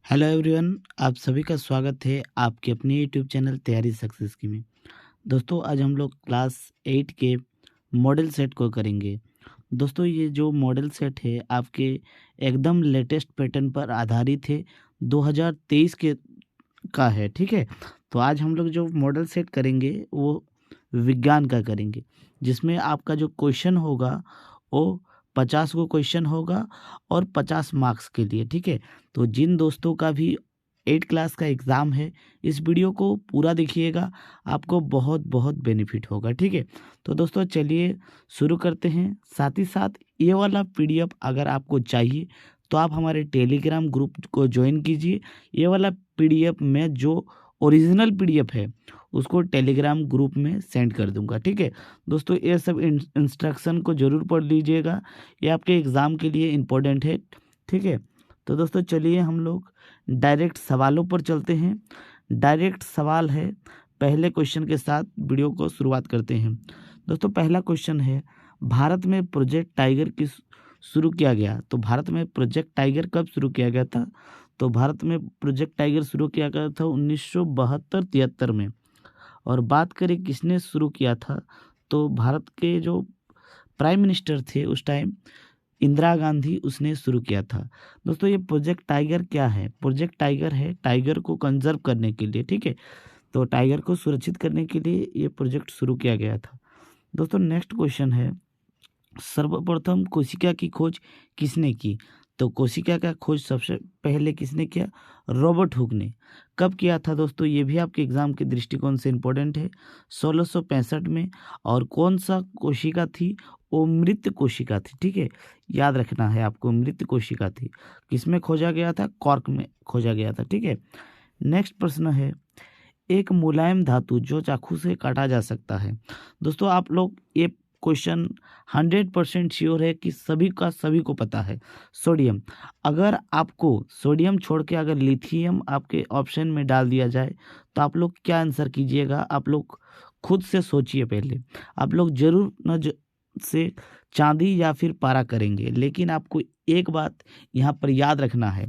Hello everyone, आप सभी का स्वागत है आपके अपने यूट्यूब चैनल तैयारी सक्सेस की में। दोस्तों, आज हम लोग क्लास 8 के मॉडल सेट को करेंगे। दोस्तों, ये जो मॉडल सेट है आपके एकदम लेटेस्ट पैटर्न पर आधारित है, 2023 के का है। ठीक है, तो आज हम लोग जो मॉडल सेट करेंगे वो विज्ञान का करेंगे, जिसमें आपका जो क्वेश्चन होगा वो 50 को क्वेश्चन होगा और 50 मार्क्स के लिए। ठीक है, तो जिन दोस्तों का भी 8 क्लास का एग्ज़ाम है, इस वीडियो को पूरा देखिएगा, आपको बहुत बहुत बेनिफिट होगा। ठीक है, तो दोस्तों चलिए शुरू करते हैं। साथ ही साथ ये वाला पीडीएफ अगर आपको चाहिए तो आप हमारे टेलीग्राम ग्रुप को ज्वाइन कीजिए। ये वाला पीडीएफ में जो ओरिजिनल पीडीएफ है उसको टेलीग्राम ग्रुप में सेंड कर दूंगा। ठीक है दोस्तों, ये सब इंस्ट्रक्शन को ज़रूर पढ़ लीजिएगा, ये आपके एग्ज़ाम के लिए इम्पोर्टेंट है। ठीक है, तो दोस्तों चलिए हम लोग डायरेक्ट सवालों पर चलते हैं। डायरेक्ट सवाल है, पहले क्वेश्चन के साथ वीडियो को शुरुआत करते हैं। दोस्तों, पहला क्वेश्चन है, भारत में प्रोजेक्ट टाइगर किस शुरू किया गया? तो भारत में प्रोजेक्ट टाइगर कब शुरू किया गया था? तो भारत में प्रोजेक्ट टाइगर शुरू किया गया था 1972-73 में। और बात करें किसने शुरू किया था, तो भारत के जो प्राइम मिनिस्टर थे उस टाइम, इंदिरा गांधी, उसने शुरू किया था। दोस्तों, ये प्रोजेक्ट टाइगर क्या है? प्रोजेक्ट टाइगर है टाइगर को कंजर्व करने के लिए। ठीक है, तो टाइगर को सुरक्षित करने के लिए ये प्रोजेक्ट शुरू किया गया था। दोस्तों, नेक्स्ट क्वेश्चन है, सर्वप्रथम कोशिका की खोज किसने की? तो कोशिका का खोज सबसे पहले किसने किया? रॉबर्ट हुक ने। कब किया था दोस्तों? ये भी आपके एग्जाम के दृष्टिकोण से इम्पोर्टेंट है, 1665 में। और कौन सा कोशिका थी? वो मृत कोशिका थी। ठीक है, याद रखना है आपको, मृत कोशिका थी। किसमें खोजा गया था? कॉर्क में खोजा गया था। ठीक है, नेक्स्ट प्रश्न है, एक मुलायम धातु जो चाकू से काटा जा सकता है। दोस्तों, आप लोग ये क्वेश्चन 100% श्योर है कि सभी का सभी को पता है, सोडियम। अगर आपको सोडियम छोड़ के अगर लिथियम आपके ऑप्शन में डाल दिया जाए तो आप लोग क्या आंसर कीजिएगा? आप लोग खुद से सोचिए। पहले आप लोग जरूर न से चांदी या फिर पारा करेंगे, लेकिन आपको एक बात यहाँ पर याद रखना है,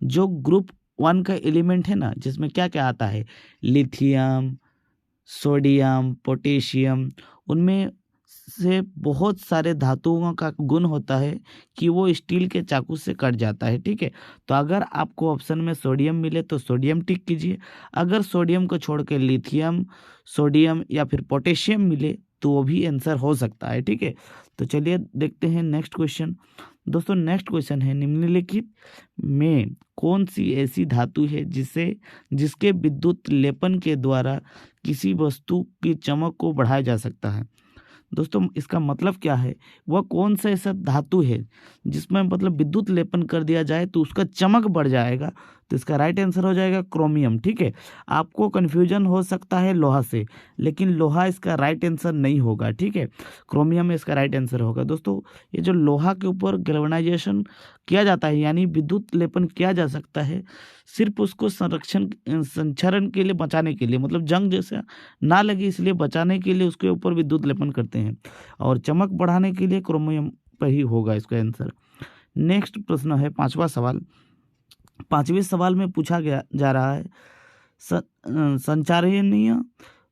जो ग्रुप 1 का एलिमेंट है ना, जिसमें क्या क्या आता है, लिथियम, सोडियम, पोटेशियम, उनमें से बहुत सारे धातुओं का गुण होता है कि वो स्टील के चाकू से कट जाता है। ठीक है, तो अगर आपको ऑप्शन में सोडियम मिले तो सोडियम टिक कीजिए। अगर सोडियम को छोड़ के लिथियम, सोडियम या फिर पोटेशियम मिले तो वो भी आंसर हो सकता है। ठीक है, तो चलिए देखते हैं नेक्स्ट क्वेश्चन। दोस्तों, नेक्स्ट क्वेश्चन है, निम्नलिखित में कौन सी ऐसी धातु है जिसके विद्युत लेपन के द्वारा किसी वस्तु की चमक को बढ़ाया जा सकता है? दोस्तों, इसका मतलब क्या है? वह कौन सा ऐसा धातु है जिसमें मतलब विद्युत लेपन कर दिया जाए तो उसका चमक बढ़ जाएगा? तो इसका राइट आंसर हो जाएगा क्रोमियम। ठीक है, आपको कन्फ्यूजन हो सकता है लोहा से, लेकिन लोहा इसका राइट आंसर नहीं होगा। ठीक है, क्रोमियम इसका राइट आंसर होगा। दोस्तों, ये जो लोहा के ऊपर गैल्वेनाइजेशन किया जाता है, यानी विद्युत लेपन किया जा सकता है, सिर्फ उसको संक्षरण के लिए, बचाने के लिए, मतलब जंग जैसा ना लगे इसलिए बचाने के लिए उसके ऊपर विद्युत लेपन करते हैं, और चमक बढ़ाने के लिए क्रोमियम पर ही होगा इसका आंसर। नेक्स्ट प्रश्न है, पांचवा सवाल। पांचवें सवाल में पूछा गया जा रहा है, संचारणीय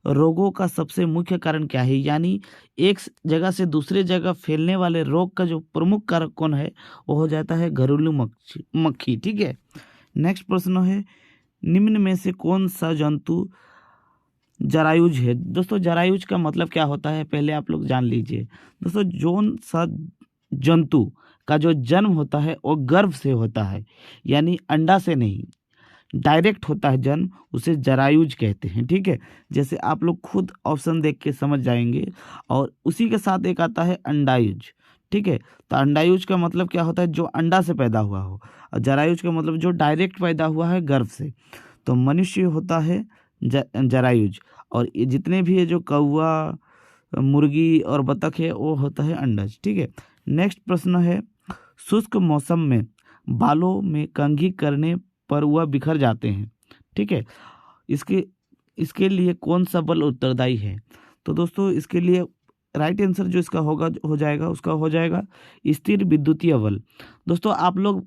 रोगों का सबसे मुख्य कारण क्या है? यानी एक जगह से दूसरे जगह फैलने वाले रोग का जो प्रमुख कारक कौन है? वो हो जाता है घरेलू मक्खी। ठीक है, नेक्स्ट प्रश्न है, निम्न में से कौन सा जंतु जरायुज है? दोस्तों, जरायुज का मतलब क्या होता है पहले आप लोग जान लीजिए। दोस्तों, जोन सा जंतु का जो जन्म होता है वो गर्भ से होता है, यानी अंडा से नहीं, डायरेक्ट होता है जन्म, उसे जरायुज कहते हैं। ठीक है, जैसे आप लोग खुद ऑप्शन देख के समझ जाएंगे। और उसी के साथ एक आता है अंडायुज। ठीक है, तो अंडायुज का मतलब क्या होता है? जो अंडा से पैदा हुआ हो। और जरायुज का मतलब जो डायरेक्ट पैदा हुआ है गर्भ से। तो मनुष्य होता है जरायुज, और ये जितने भी है जो कौवा, मुर्गी और बतख है वो होता है अंडज। ठीक है, नेक्स्ट प्रश्न है, शुष्क मौसम में बालों में कंघी करने पर वह बिखर जाते हैं। ठीक है, इसके लिए कौन सा बल उत्तरदायी है? तो दोस्तों, इसके लिए राइट आंसर जो इसका होगा हो जाएगा, उसका हो जाएगा स्थिर विद्युतीय बल। दोस्तों, आप लोग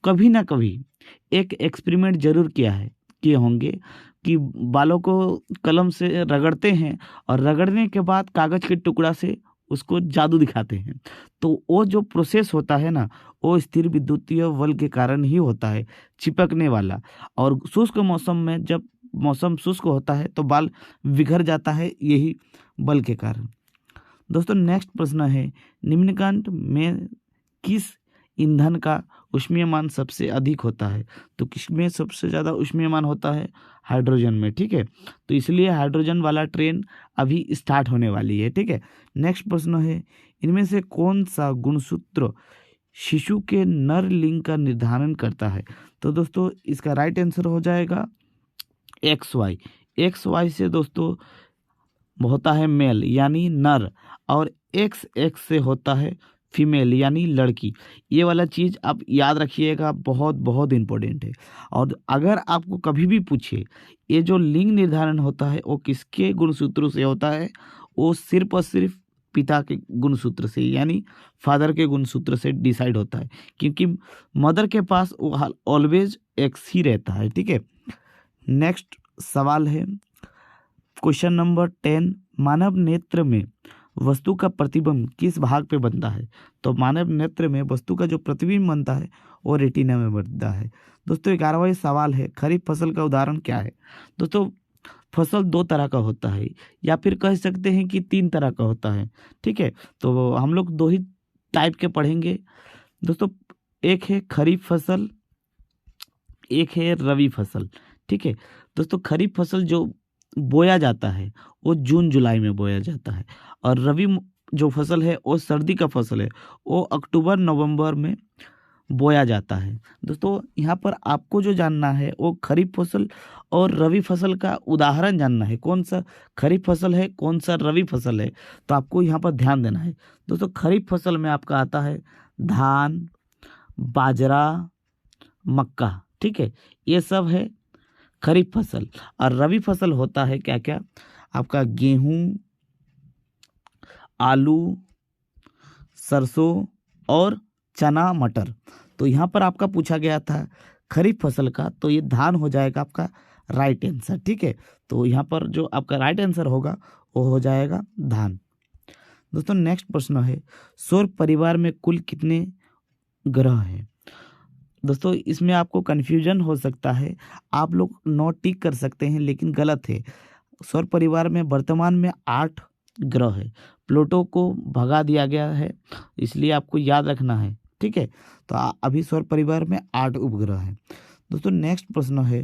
कभी ना कभी एक एक्सपेरिमेंट ज़रूर किए होंगे कि बालों को कलम से रगड़ते हैं और रगड़ने के बाद कागज़ के टुकड़ा से उसको जादू दिखाते हैं। तो वो जो प्रोसेस होता है ना, वो स्थिर विद्युतीय बल के कारण ही होता है, चिपकने वाला। और शुष्क मौसम में जब मौसम शुष्क होता है तो बाल बिखर जाता है, यही बल के कारण। दोस्तों नेक्स्ट प्रश्न है, निम्नलिखित में किस ईंधन का ऊष्मीयमान सबसे अधिक होता है? तो किसमें सबसे ज़्यादा ऊष्मीयमान होता है? हाइड्रोजन में, ठीक है। तो इसलिए हाइड्रोजन वाला ट्रेन अभी स्टार्ट होने वाली है, ठीक है। नेक्स्ट प्रश्न है, इनमें से कौन सा गुणसूत्र शिशु के नर लिंग का निर्धारण करता है? तो दोस्तों इसका राइट आंसर हो जाएगा XY। XY से दोस्तों होता है मेल यानी नर, और XX से होता है फीमेल यानी लड़की। ये वाला चीज़ आप याद रखिएगा, बहुत बहुत इम्पोर्टेंट है। और अगर आपको कभी भी पूछे ये जो लिंग निर्धारण होता है वो किसके गुणसूत्रों से होता है, वो सिर्फ और सिर्फ पिता के गुणसूत्र से यानी फादर के गुणसूत्र से डिसाइड होता है, क्योंकि मदर के पास वो ऑलवेज एक्स ही रहता है, ठीक है। नेक्स्ट सवाल है क्वेश्चन नंबर 10, मानव नेत्र में वस्तु का प्रतिबिंब किस भाग पे बनता है? तो मानव नेत्र में वस्तु का जो प्रतिबिंब बनता है वो रेटिना में बनता है। दोस्तों 11वां सवाल है, खरीफ फसल का उदाहरण क्या है? दोस्तों फसल दो तरह का होता है, या फिर कह सकते हैं कि तीन तरह का होता है, ठीक है। तो हम लोग दो ही टाइप के पढ़ेंगे दोस्तों, एक है खरीफ फसल, एक है रबी फसल, ठीक है। दोस्तों खरीफ फसल जो बोया जाता है वो जून जुलाई में बोया जाता है, और रबी जो फसल है वो सर्दी का फसल है, वो अक्टूबर नवंबर में बोया जाता है। दोस्तों यहाँ पर आपको जो जानना है वो खरीफ फसल और रबी फसल का उदाहरण जानना है, कौन सा खरीफ फसल है कौन सा रबी फसल है। तो आपको यहाँ पर ध्यान देना है। दोस्तों खरीफ फसल में आपका आता है धान, बाजरा, मक्का, ठीक है, ये सब है खरीफ फसल। और रबी फसल होता है क्या क्या, आपका गेहूं, आलू, सरसों और चना, मटर। तो यहाँ पर आपका पूछा गया था खरीफ फसल का, तो ये धान हो जाएगा आपका राइट आंसर, ठीक है। तो यहाँ पर जो आपका राइट आंसर होगा वो हो जाएगा धान। दोस्तों नेक्स्ट प्रश्न है, सौर परिवार में कुल कितने ग्रह हैं? दोस्तों इसमें आपको कन्फ्यूजन हो सकता है, आप लोग नोट टिक कर सकते हैं, लेकिन गलत है। सौर परिवार में वर्तमान में 8 ग्रह है, प्लूटो को भगा दिया गया है, इसलिए आपको याद रखना है, ठीक है। तो अभी सौर परिवार में 8 उपग्रह हैं। दोस्तों नेक्स्ट प्रश्न है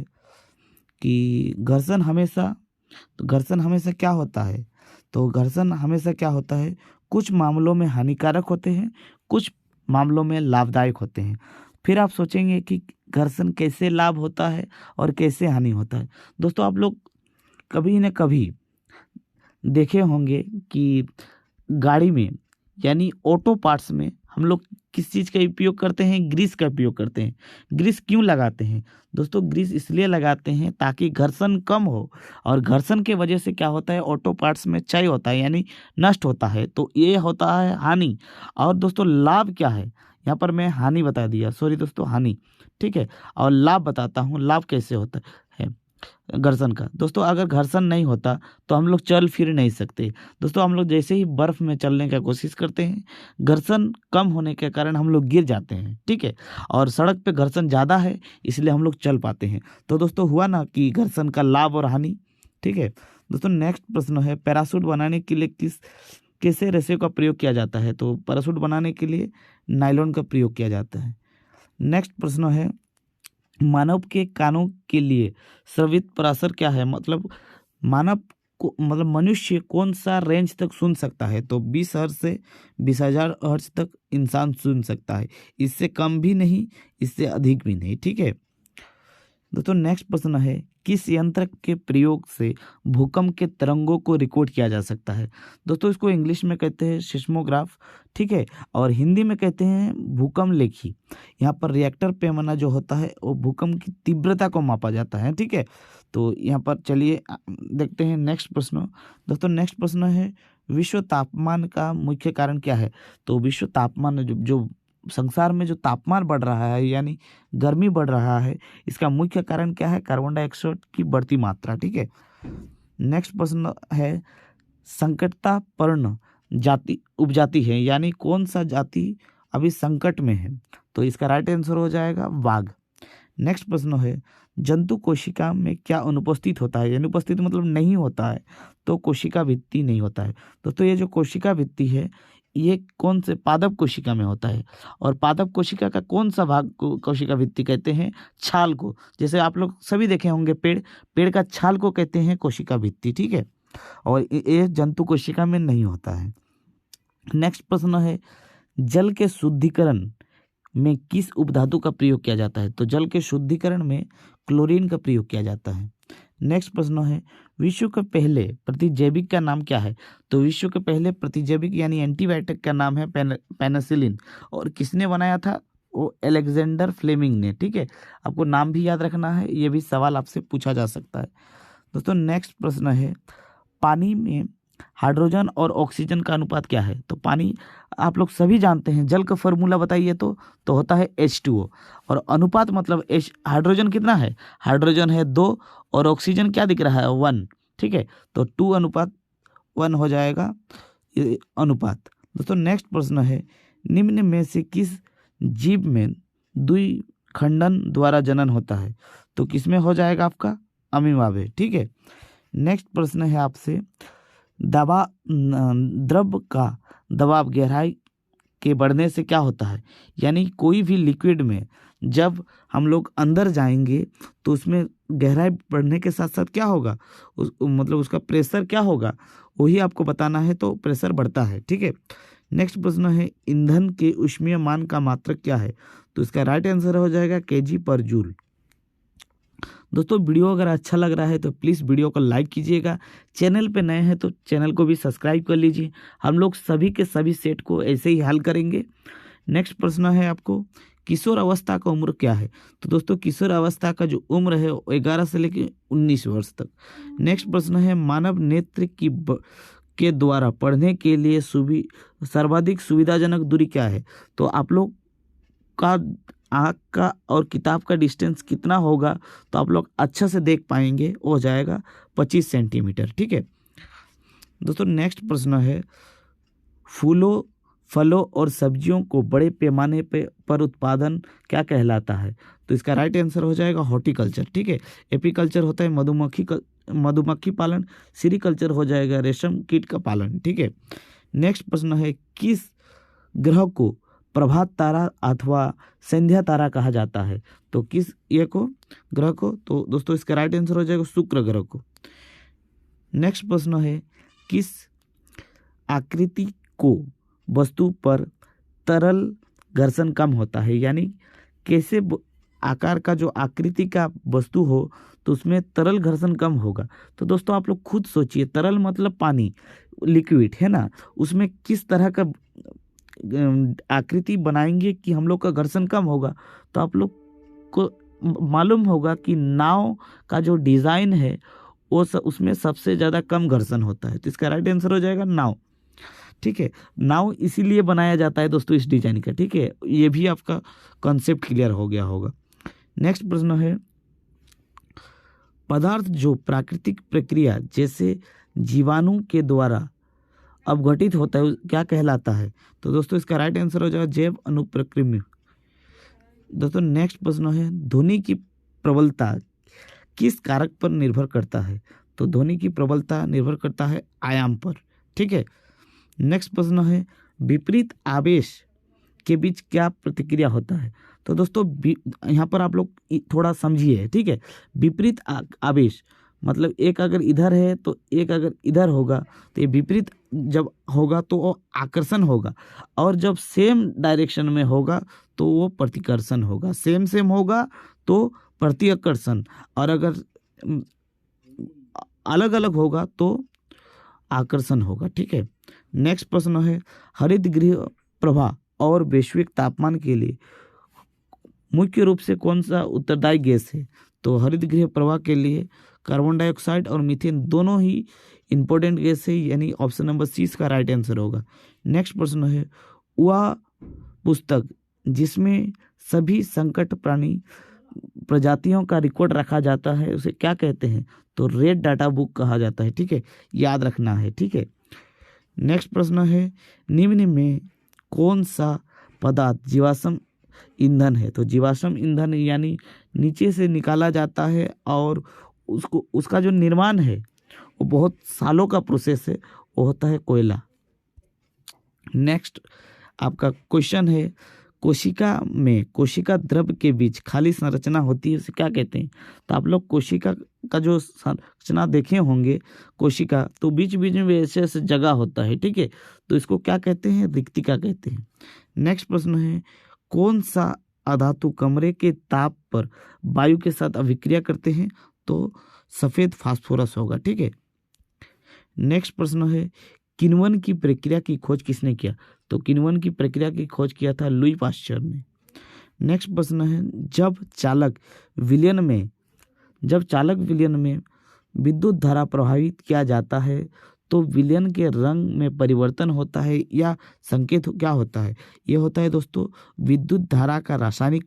कि घर्षण हमेशा क्या होता है? तो घर्षण हमेशा क्या होता है, कुछ मामलों में हानिकारक होते हैं, कुछ मामलों में लाभदायक होते हैं। फिर आप सोचेंगे कि घर्षण कैसे लाभ होता है और कैसे हानि होता है। दोस्तों आप लोग कभी न कभी देखे होंगे कि गाड़ी में यानी ऑटो पार्ट्स में हम लोग किस चीज़ का उपयोग करते हैं, ग्रीस का उपयोग करते हैं। ग्रीस क्यों लगाते हैं? दोस्तों ग्रीस इसलिए लगाते हैं ताकि घर्षण कम हो, और घर्षण के वजह से क्या होता है, ऑटो पार्ट्स में क्षय होता है यानी नष्ट होता है, तो ये होता है हानि। और दोस्तों लाभ क्या है, यहाँ पर मैं हानि बता दिया, सॉरी दोस्तों हानि, ठीक है। और लाभ बताता हूँ, लाभ कैसे होता है घर्षण का। दोस्तों अगर घर्षण नहीं होता तो हम लोग चल फिर नहीं सकते। दोस्तों हम लोग जैसे ही बर्फ़ में चलने का कोशिश करते हैं, घर्षण कम होने के कारण हम लोग गिर जाते हैं, ठीक है। और सड़क पे घर्षण ज़्यादा है इसलिए हम लोग चल पाते हैं। तो दोस्तों हुआ ना कि घर्षण का लाभ और हानि, ठीक है। दोस्तों नेक्स्ट प्रश्न है, पैराशूट बनाने के लिए कैसे रेशे का प्रयोग किया जाता है? तो पैराशूट बनाने के लिए नायलॉन का प्रयोग किया जाता है। नेक्स्ट प्रश्न है, मानव के कानों के लिए स्रवित पराशर क्या है? मतलब मनुष्य कौन सा रेंज तक सुन सकता है? तो 20 हर्ट्ज से 20,000 हर्ट्ज तक इंसान सुन सकता है, इससे कम भी नहीं, इससे अधिक भी नहीं, ठीक है। दोस्तों नेक्स्ट प्रश्न है, किस यंत्र के प्रयोग से भूकंप के तरंगों को रिकॉर्ड किया जा सकता है? दोस्तों इसको इंग्लिश में कहते हैं सिस्मोग्राफ, ठीक है, और हिंदी में कहते हैं भूकंप लेखी। यहाँ पर रिएक्टर पैमाना जो होता है वो भूकंप की तीव्रता को मापा जाता है, ठीक है। तो यहाँ पर चलिए देखते हैं नेक्स्ट प्रश्न। दोस्तों नेक्स्ट प्रश्न है, विश्व तापमान का मुख्य कारण क्या है? तो विश्व तापमान जो संसार में जो तापमान बढ़ रहा है यानी गर्मी बढ़ रहा है, इसका मुख्य कारण क्या है? कार्बन डाइऑक्साइड की बढ़ती मात्रा। ठीक है, नेक्स्ट प्रश्न है संकटापन्न जाति उपजाति है, यानी कौन सा जाति अभी संकट में है? तो इसका राइट आंसर हो जाएगा बाघ। नेक्स्ट प्रश्न है जंतु कोशिका में क्या अनुपस्थित होता है? अनुपस्थित मतलब नहीं होता है, तो कोशिका भित्ति नहीं होता है। दोस्तों ये जो कोशिका भित्ति है ये कौन से पादप कोशिका में होता है, और पादप कोशिका का कौन सा भाग को कोशिका भित्ति कहते हैं? छाल को। जैसे आप लोग सभी देखे होंगे पेड़ का छाल को कहते हैं कोशिका भित्ति। ठीक है, और ये जंतु कोशिका में नहीं होता है। नेक्स्ट प्रश्न है जल के शुद्धिकरण में किस उपधातु का प्रयोग किया जाता है? तो जल के शुद्धिकरण में क्लोरीन का प्रयोग किया जाता है। नेक्स्ट प्रश्न है विश्व के पहले प्रतिजैविक का नाम क्या है? तो विश्व के पहले प्रतिजैविक यानी एंटीबायोटिक का नाम है पेनिसिलिन, और किसने बनाया था? वो अलेक्जेंडर फ्लेमिंग ने। ठीक है, आपको नाम भी याद रखना है, ये भी सवाल आपसे पूछा जा सकता है। दोस्तों नेक्स्ट प्रश्न है पानी में हाइड्रोजन और ऑक्सीजन का अनुपात क्या है? तो पानी आप लोग सभी जानते हैं, जल का फॉर्मूला बताइए तो होता है H2O, और अनुपात मतलब हाइड्रोजन कितना है? हाइड्रोजन है 2 और ऑक्सीजन क्या दिख रहा है? 1। ठीक है, तो 2:1 हो जाएगा ये अनुपात। दोस्तों नेक्स्ट प्रश्न है निम्न में से किस जीव में द्विखंडन द्वारा जनन होता है? तो किसमें हो जाएगा आपका? अमीबा में। ठीक है, नेक्स्ट प्रश्न है आपसे द्रव का दबाव गहराई के बढ़ने से क्या होता है? यानी कोई भी लिक्विड में जब हम लोग अंदर जाएंगे तो उसमें गहराई बढ़ने के साथ साथ क्या होगा? मतलब उसका प्रेशर क्या होगा, वही आपको बताना है। तो प्रेशर बढ़ता है। ठीक है, नेक्स्ट प्रश्न है ईंधन के ऊष्मीय मान का मात्रक क्या है? तो इसका राइट आंसर हो जाएगा kg/जूल। दोस्तों वीडियो अगर अच्छा लग रहा है तो प्लीज़ वीडियो को लाइक कीजिएगा। चैनल पे नए हैं तो चैनल को भी सब्सक्राइब कर लीजिए। हम लोग सभी के सभी सेट को ऐसे ही हल करेंगे। नेक्स्ट प्रश्न है आपको किशोर अवस्था का उम्र क्या है? तो दोस्तों किशोर अवस्था का जो उम्र है वो 11 से लेकर 19 वर्ष तक। नेक्स्ट प्रश्न है मानव नेत्र के द्वारा पढ़ने के लिए सर्वाधिक सुविधाजनक दूरी क्या है? तो आप लोग का आँख का और किताब का डिस्टेंस कितना होगा तो आप लोग अच्छा से देख पाएंगे, वो हो जाएगा 25 सेंटीमीटर। ठीक है दोस्तों, नेक्स्ट प्रश्न है फूलों फलों और सब्जियों को बड़े पैमाने पर उत्पादन क्या कहलाता है? तो इसका राइट आंसर हो जाएगा हॉर्टिकल्चर। ठीक है, एपीकल्चर होता है मधुमक्खी पालन, सीरीकल्चर हो जाएगा रेशम कीट का पालन। ठीक है, नेक्स्ट प्रश्न है किस ग्रह को प्रभात तारा अथवा संध्या तारा कहा जाता है? तो किस ये को ग्रह को? तो दोस्तों इसका राइट आंसर हो जाएगा शुक्र ग्रह को। नेक्स्ट प्रश्न है किस आकृति को वस्तु पर तरल घर्षण कम होता है? यानी कैसे आकार का जो आकृति का वस्तु हो तो उसमें तरल घर्षण कम होगा? तो दोस्तों आप लोग खुद सोचिए, तरल मतलब पानी, लिक्विड है ना, उसमें किस तरह का आकृति बनाएंगे कि हम लोग का घर्षण कम होगा? तो आप लोग को मालूम होगा कि नाव का जो डिज़ाइन है वो उसमें सबसे ज़्यादा कम घर्षण होता है। तो इसका राइट आंसर हो जाएगा नाव। ठीक है, नाव इसीलिए बनाया जाता है दोस्तों इस डिजाइन का। ठीक है, ये भी आपका कॉन्सेप्ट क्लियर हो गया होगा। नेक्स्ट प्रश्न है पदार्थ जो प्राकृतिक प्रक्रिया जैसे जीवाणु के द्वारा अवघटित होता है क्या कहलाता है? तो दोस्तों इसका राइट आंसर हो जाएगा जैव अनुप्रक्रम्य। दोस्तों नेक्स्ट प्रश्न है ध्वनि की प्रबलता किस कारक पर निर्भर करता है? तो ध्वनि की प्रबलता निर्भर करता है आयाम पर। ठीक है, नेक्स्ट प्रश्न है विपरीत आवेश के बीच क्या प्रतिक्रिया होता है? तो दोस्तों यहाँ पर आप लोग थोड़ा समझिए। ठीक है, विपरीत आवेश मतलब एक अगर इधर है तो एक अगर इधर होगा तो ये विपरीत जब होगा तो वो आकर्षण होगा, और जब सेम डायरेक्शन में होगा तो वो प्रतिकर्षण होगा। सेम होगा तो प्रतिकर्षण, और अगर अलग अलग होगा तो आकर्षण होगा। ठीक है, नेक्स्ट प्रश्न है हरित गृह प्रवाह और वैश्विक तापमान के लिए मुख्य रूप से कौन सा उत्तरदायी गैस है? तो हरित गृह प्रवाह के लिए कार्बन डाइऑक्साइड और मीथेन दोनों ही इंपॉर्टेंट गैस है, यानी ऑप्शन नंबर सी इसका राइट आंसर होगा। नेक्स्ट प्रश्न है वह पुस्तक जिसमें सभी संकट प्राणी प्रजातियों का रिकॉर्ड रखा जाता है, उसे क्या कहते हैं? तो रेड डाटा बुक कहा जाता है। ठीक है, याद रखना है। ठीक है, नेक्स्ट प्रश्न है, निम्न में कौन सा पदार्थ जीवाश्म ईंधन है? तो जीवाश्म ईंधन यानी नीचे से निकाला जाता है और उसका जो निर्माण है वो बहुत सालों का प्रोसेस है, वो होता है कोयला। नेक्स्ट आपका क्वेश्चन है, कोशिका द्रव्य के बीच खाली संरचना होती है, उसे क्या कहते हैं? तो आप लोग कोशिका का जो संरचना देखे होंगे कोशिका, तो बीच बीच में ऐसे ऐसे जगह होता है। ठीक है, तो इसको क्या कहते हैं? रिक्तिका कहते हैं। नेक्स्ट प्रश्न है, कौन सा अधातु कमरे के ताप पर वायु के साथ अभिक्रिया करते हैं? तो सफेद फास्फोरस होगा। ठीक है, नेक्स्ट प्रश्न है, किण्वन की प्रक्रिया की खोज किसने किया? तो किण्वन की प्रक्रिया की खोज किया था लुई पाश्चर ने। नेक्स्ट प्रश्न है, जब चालक विलयन में विद्युत धारा प्रभावित किया जाता है तो विलयन के रंग में परिवर्तन होता है या संकेत क्या होता है? ये होता है दोस्तों विद्युत धारा का रासायनिक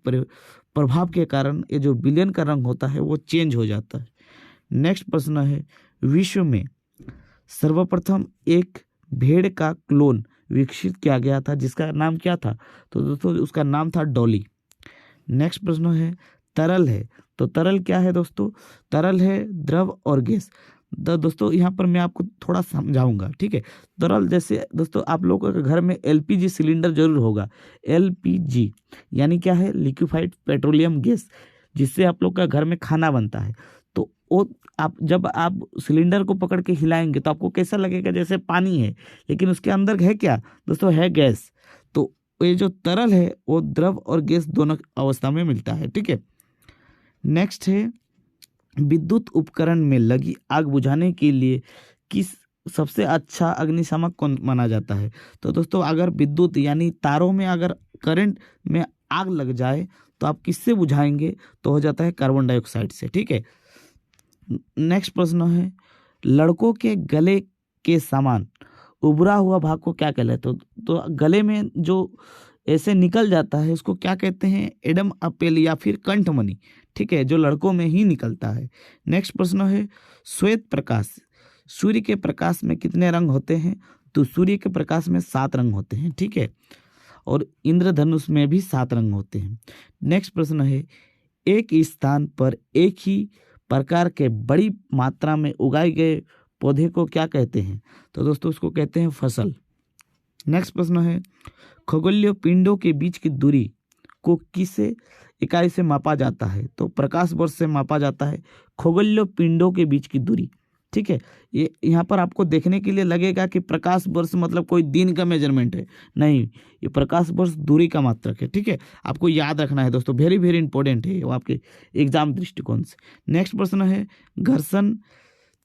प्रभाव के कारण ये जो विलयन का रंग होता है वो चेंज हो जाता है। नेक्स्ट प्रश्न है, विश्व में सर्वप्रथम एक भेड़ का क्लोन विकसित किया गया था जिसका नाम क्या था? तो दोस्तों उसका नाम था डॉली। नेक्स्ट प्रश्न है, तरल है, तो तरल क्या है दोस्तों? तरल है द्रव और गैस। दोस्तों यहाँ पर मैं आपको थोड़ा समझाऊंगा। ठीक है, तरल जैसे दोस्तों आप लोगों के घर में एलपीजी सिलेंडर जरूर होगा। एलपीजी यानी क्या है? लिक्विफाइड पेट्रोलियम गैस, जिससे आप लोग का घर में खाना बनता है। तो वो जब आप सिलेंडर को पकड़ के हिलाएंगे तो आपको कैसा लगेगा? जैसे पानी है, लेकिन उसके अंदर है क्या दोस्तों? है गैस। तो ये जो तरल है वो द्रव और गैस दोनों अवस्था में मिलता है। ठीक है, नेक्स्ट है, विद्युत उपकरण में लगी आग बुझाने के लिए किस सबसे अच्छा अग्निशामक कौन माना जाता है? तो दोस्तों अगर विद्युत यानी तारों में अगर करंट में आग लग जाए तो आप किससे बुझाएंगे? तो हो जाता है कार्बन डाइऑक्साइड से। ठीक है, नेक्स्ट प्रश्न है, लड़कों के गले के समान उभरा हुआ भाग को क्या कहलाता है? तो गले में जो ऐसे निकल जाता है उसको क्या कहते हैं? एडम अपेल या फिर कंठमणि। ठीक है, जो लड़कों में ही निकलता है। नेक्स्ट प्रश्न है, श्वेत प्रकाश सूर्य के प्रकाश में कितने रंग होते हैं? तो सूर्य के प्रकाश में 7 रंग होते हैं। ठीक है, और इंद्रधनुष में भी 7 रंग होते हैं। नेक्स्ट प्रश्न है, एक स्थान पर एक ही प्रकार के बड़ी मात्रा में उगाए गए पौधे को क्या कहते हैं? तो दोस्तों उसको कहते हैं फसल। नेक्स्ट प्रश्न है, खगोलीय पिंडों के बीच की दूरी को किस इकाई से मापा जाता है? तो प्रकाश वर्ष से मापा जाता है खगोलीय पिंडों के बीच की दूरी। ठीक है, ये यहाँ पर आपको देखने के लिए लगेगा कि प्रकाश वर्ष मतलब कोई दिन का मेजरमेंट है, नहीं, ये प्रकाश वर्ष दूरी का मात्रक है। ठीक है, आपको याद रखना है दोस्तों, वेरी वेरी इंपॉर्टेंट है वो आपके एग्जाम दृष्टिकोण से। नेक्स्ट प्रश्न है, घर्षण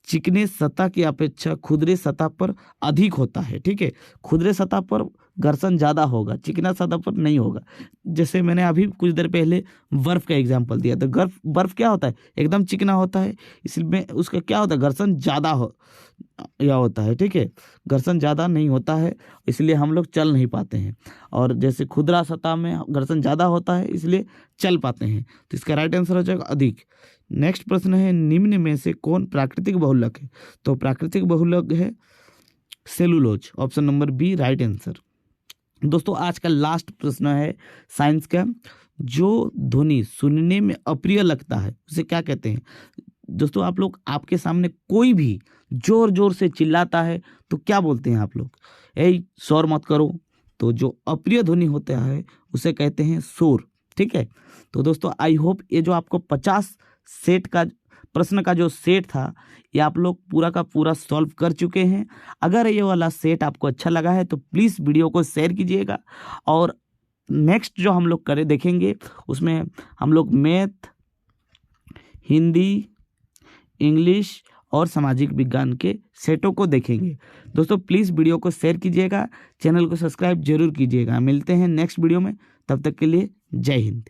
चिकने सतह की अपेक्षा खुदरे सतह पर अधिक होता है। ठीक है, खुदरे सतह पर घर्षण ज़्यादा होगा, चिकना सतह पर नहीं होगा। जैसे मैंने अभी कुछ देर पहले बर्फ़ का एग्जांपल दिया, तो बर्फ़ क्या होता है? एकदम चिकना होता है, इसलिए उसका क्या होता है? घर्षण ज़्यादा होता है। ठीक है, घर्षण ज़्यादा नहीं होता है, इसलिए हम लोग चल नहीं पाते हैं। और जैसे खुदरा सतह में घर्षण ज़्यादा होता है इसलिए चल पाते हैं, तो इसका राइट आंसर हो जाएगा अधिक। नेक्स्ट प्रश्न है, निम्न में से कौन प्राकृतिक बहुलक है? तो प्राकृतिक बहुलक है cellulose, option number B right answer. दोस्तों आज का लास्ट प्रश्न है साइंस का, जो ध्वनि सुनने में अप्रिय लगता है उसे क्या कहते हैं? दोस्तों आप लोग आपके सामने कोई भी जोर जोर से चिल्लाता है तो क्या बोलते हैं आप लोग? ए शोर मत करो। तो जो अप्रिय ध्वनि होता है उसे कहते हैं शोर। ठीक है, तो दोस्तों आई होप ये जो आपको 50 सेट का प्रश्न का जो सेट था ये आप लोग पूरा का पूरा सॉल्व कर चुके हैं। अगर ये वाला सेट आपको अच्छा लगा है तो प्लीज़ वीडियो को शेयर कीजिएगा, और नेक्स्ट जो हम लोग देखेंगे उसमें हम लोग मैथ, हिंदी, इंग्लिश और सामाजिक विज्ञान के सेटों को देखेंगे। दोस्तों प्लीज़ वीडियो को शेयर कीजिएगा, चैनल को सब्सक्राइब जरूर कीजिएगा। मिलते हैं नेक्स्ट वीडियो में, तब तक के लिए जय हिंद।